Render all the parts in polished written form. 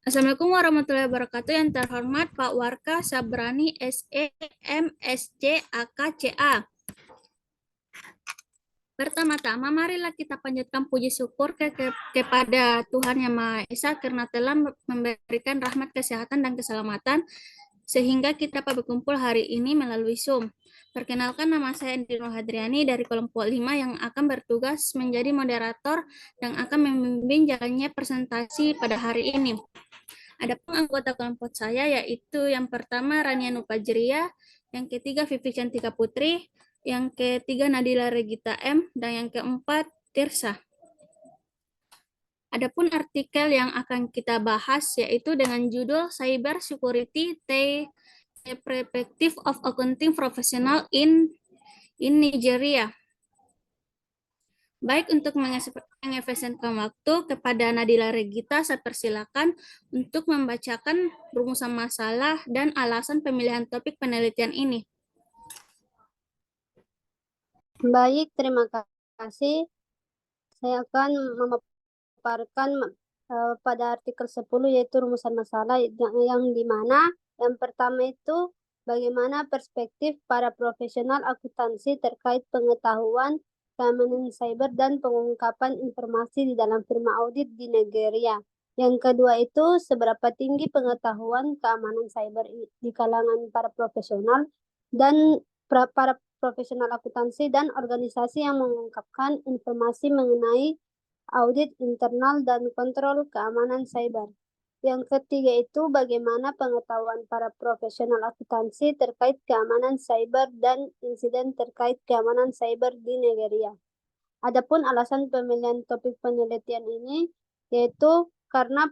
Assalamualaikum warahmatullahi wabarakatuh. Yang terhormat Pak Warka Sabrani SE MSc AK CA. Pertama-tama, marilah kita panjatkan puji syukur kepada Tuhan Yang Maha Esa karena telah memberikan rahmat kesehatan dan keselamatan sehingga kita dapat berkumpul hari ini melalui Zoom. Perkenalkan, nama saya Andi Nur Hadriani dari kelompok 5 yang akan bertugas menjadi moderator dan akan membimbing jalannya presentasi pada hari ini. Adapun anggota kelompok saya yaitu yang pertama Rania Nupajria, yang ketiga Vivi Cantika Putri, yang ketiga Nadila Regita M, dan yang keempat Tirsa. Adapun artikel yang akan kita bahas yaitu dengan judul Cyber Security The Perspective of Accounting Professional in Nigeria. Baik, untuk mengefisienkan waktu kepada Nadila Regita, saya persilakan untuk membacakan rumusan masalah dan alasan pemilihan topik penelitian ini. Baik, terima kasih. Saya akan memaparkan pada artikel 10 yaitu rumusan masalah yang dimana yang pertama itu bagaimana perspektif para profesional akuntansi terkait pengetahuan keamanan cyber dan pengungkapan informasi di dalam firma audit di Nigeria. Yang kedua itu seberapa tinggi pengetahuan keamanan cyber di kalangan para profesional dan para profesional akuntansi dan organisasi yang mengungkapkan informasi mengenai audit internal dan kontrol keamanan cyber. Yang ketiga itu bagaimana pengetahuan para profesional akuntansi terkait keamanan cyber dan insiden terkait keamanan cyber di Nigeria. Adapun alasan pemilihan topik penelitian ini yaitu karena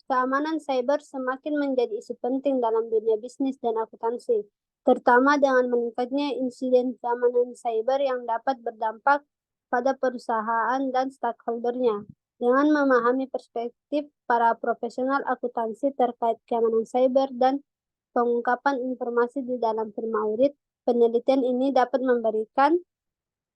keamanan cyber semakin menjadi isu penting dalam dunia bisnis dan akuntansi, terutama dengan meningkatnya insiden keamanan cyber yang dapat berdampak pada perusahaan dan stakeholdernya. Dengan memahami perspektif para profesional akuntansi terkait keamanan cyber dan pengungkapan informasi di dalam firma audit, penelitian ini dapat memberikan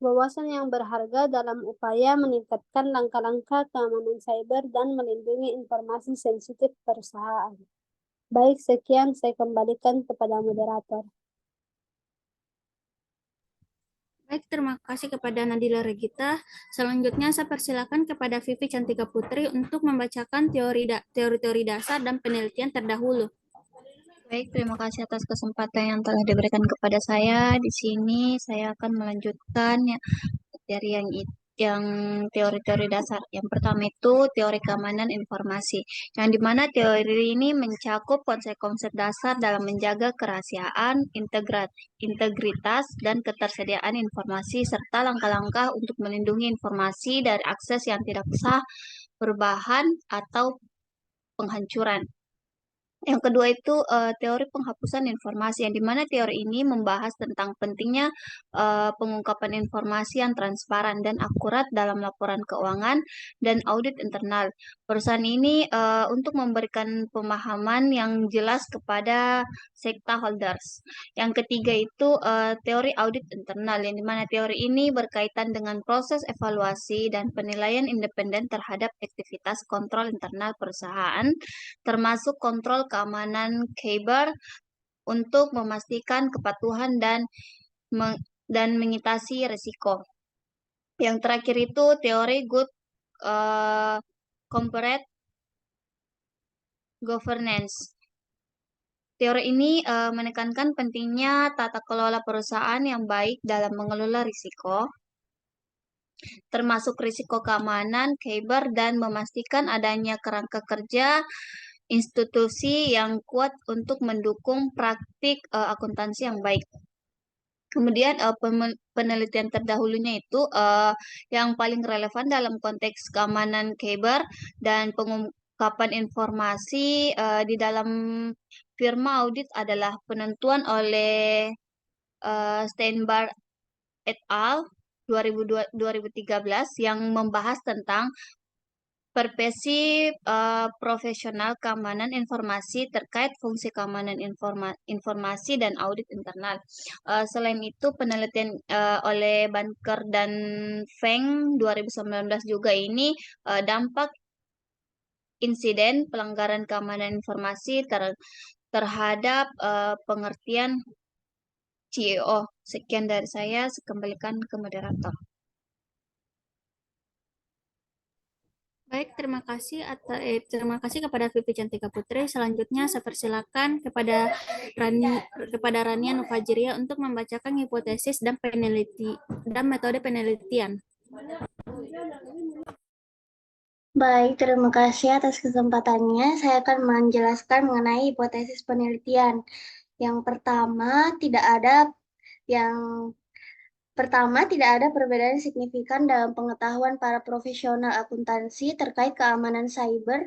wawasan yang berharga dalam upaya meningkatkan langkah-langkah keamanan cyber dan melindungi informasi sensitif perusahaan. Baik, sekian saya kembalikan kepada moderator. Baik, terima kasih kepada Nadila Regita. Selanjutnya saya persilakan kepada Vivi Cantika Putri untuk membacakan teori-teori dasar dan penelitian terdahulu. Baik, terima kasih atas kesempatan yang telah diberikan kepada saya. Di sini saya akan melanjutkan materi yang teori-teori dasar. Yang pertama itu teori keamanan informasi, yang dimana teori ini mencakup konsep-konsep dasar dalam menjaga kerahasiaan, integritas, dan ketersediaan informasi, serta langkah-langkah untuk melindungi informasi dari akses yang tidak sah, perubahan, atau penghancuran. Yang kedua itu teori penghapusan informasi, yang dimana teori ini membahas tentang pentingnya pengungkapan informasi yang transparan dan akurat dalam laporan keuangan dan audit internal perusahaan ini untuk memberikan pemahaman yang jelas kepada stakeholders. Yang ketiga itu teori audit internal, yang dimana teori ini berkaitan dengan proses evaluasi dan penilaian independen terhadap aktivitas kontrol internal perusahaan, termasuk kontrol keamanan cyber untuk memastikan kepatuhan dan mengatasi risiko. Yang terakhir itu teori good corporate governance. Teori ini menekankan pentingnya tata kelola perusahaan yang baik dalam mengelola risiko, termasuk risiko keamanan cyber, dan memastikan adanya kerangka kerja institusi yang kuat untuk mendukung praktik akuntansi yang baik. Kemudian penelitian terdahulunya itu yang paling relevan dalam konteks keamanan cyber dan pengungkapan informasi di dalam firma audit adalah penentuan oleh Steinberg et al. 2013 yang membahas tentang Perspesi profesional keamanan informasi terkait fungsi keamanan informasi dan audit internal. Selain itu, penelitian oleh Banker dan Feng 2019 juga ini dampak insiden pelanggaran keamanan informasi terhadap pengertian CEO. Sekian dari saya, kembalikan ke moderator. Baik, terima kasih kepada Vivi Cantika Putri. Selanjutnya saya persilakan kepada Rania Nufajria untuk membacakan hipotesis dan metode penelitian. Baik, terima kasih atas kesempatannya. Saya akan menjelaskan mengenai hipotesis penelitian. Yang pertama, tidak ada perbedaan signifikan dalam pengetahuan para profesional akuntansi terkait keamanan cyber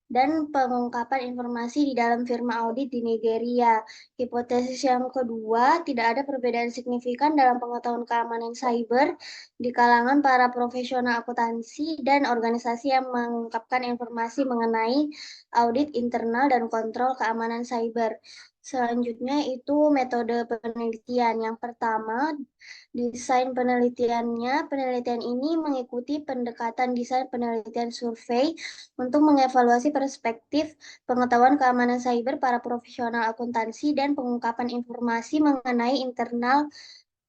dan pengungkapan informasi di dalam firma audit di Nigeria. Hipotesis yang kedua, tidak ada perbedaan signifikan dalam pengetahuan keamanan cyber di kalangan para profesional akuntansi dan organisasi yang mengungkapkan informasi mengenai audit internal dan kontrol keamanan cyber. Selanjutnya itu metode penelitian. Yang pertama, desain penelitiannya. Penelitian ini mengikuti pendekatan desain penelitian survei untuk mengevaluasi perspektif pengetahuan keamanan cyber para profesional akuntansi dan pengungkapan informasi mengenai internal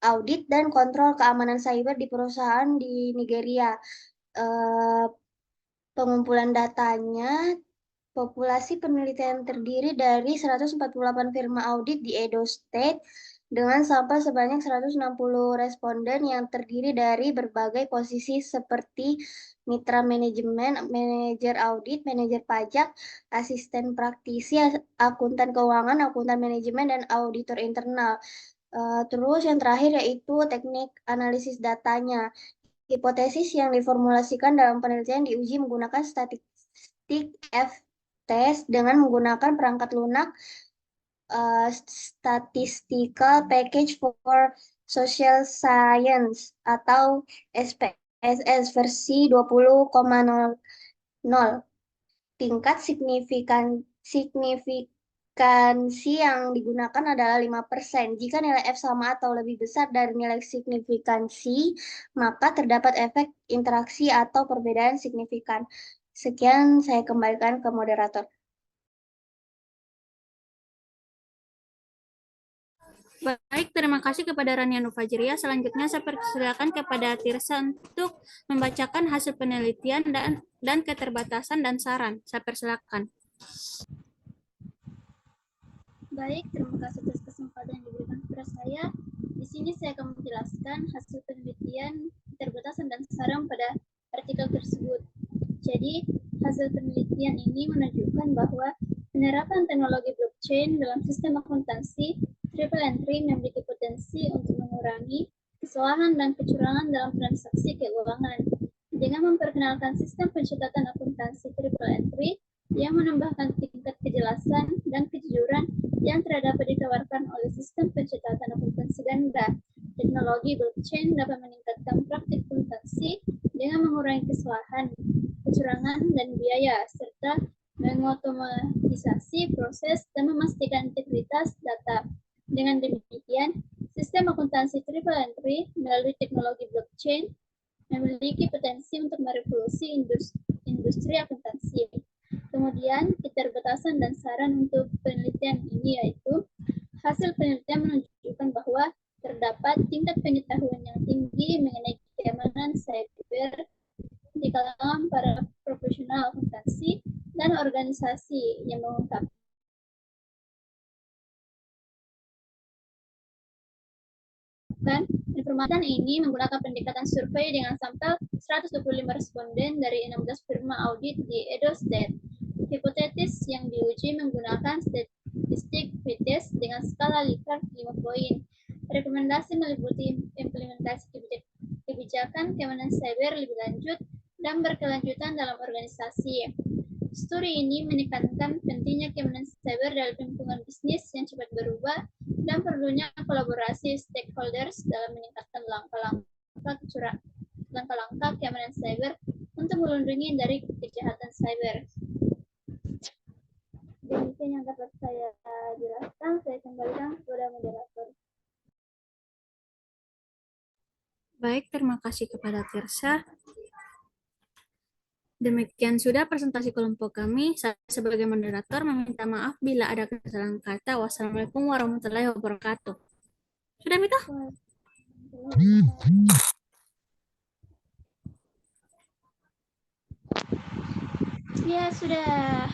audit dan kontrol keamanan cyber di perusahaan di Nigeria. Pengumpulan datanya, populasi penelitian terdiri dari 148 firma audit di Edo State dengan sampel sebanyak 160 responden yang terdiri dari berbagai posisi seperti mitra manajemen, manajer audit, manajer pajak, asisten praktisi, akuntan keuangan, akuntan manajemen, dan auditor internal. Terus yang terakhir yaitu teknik analisis datanya. Hipotesis yang diformulasikan dalam penelitian diuji menggunakan statistik F-test dengan menggunakan perangkat lunak Statistical Package for Social Science atau SPSS versi 20,00. Tingkat signifikansi yang digunakan adalah 5%. Jika nilai F sama atau lebih besar dari nilai signifikansi, maka terdapat efek interaksi atau perbedaan signifikan. Sekian, saya kembalikan ke moderator. Baik, terima kasih kepada Rania Nufajria. Selanjutnya saya persilakan kepada Tirsa untuk membacakan hasil penelitian dan keterbatasan dan saran. Saya persilakan. Baik, terima kasih atas kesempatan yang diberikan kepada saya. Di sini saya akan menjelaskan hasil penelitian, keterbatasan dan saran pada artikel tersebut. Jadi, hasil penelitian ini menunjukkan bahwa penerapan teknologi blockchain dalam sistem akuntansi triple entry memiliki potensi untuk mengurangi kesalahan dan kecurangan dalam transaksi keuangan. Dengan memperkenalkan sistem pencatatan akuntansi triple entry yang menambahkan tingkat kejelasan dan kejujuran yang tidak dapat ditawarkan oleh sistem pencatatan akuntansi ganda, teknologi blockchain dapat meningkatkan praktik akuntansi dengan mengurangi kesalahan, kecurangan, dan biaya, serta mengotomatisasi proses dan memastikan integritas data. Dengan demikian, sistem akuntansi triple entry melalui teknologi blockchain memiliki potensi untuk merevolusi industri akuntansi. Kemudian, keterbatasan dan saran untuk penelitian ini yaitu hasil penelitian menunjukkan bahwa terdapat tingkat pengetahuan yang tinggi mengenai keamanan cyber di kalangan para profesional akuntansi dan organisasi yang mengungkapkan informasi ini menggunakan pendekatan survei dengan sampel 125 responden dari 16 firma audit di Edo State. Hipotesis yang diuji menggunakan statistik P-test dengan skala Likert 5 poin. Rekomendasi meliputi implementasi kebijakan keamanan cyber lebih lanjut dan berkelanjutan dalam organisasi. Studi ini menekankan pentingnya keamanan cyber dalam lingkungan bisnis yang cepat berubah dan perlunya kolaborasi stakeholders dalam meningkatkan langkah-langkah keamanan cyber untuk melindungi dari kejahatan cyber. Demikian yang dapat saya jelaskan. Saya kembalikan kepada moderator. Baik, terima kasih kepada Tirsa. Demikian sudah presentasi kelompok kami. Saya sebagai moderator meminta maaf bila ada kesalahan kata. Wassalamualaikum warahmatullahi wabarakatuh. Sudah, Mita? Ya, sudah.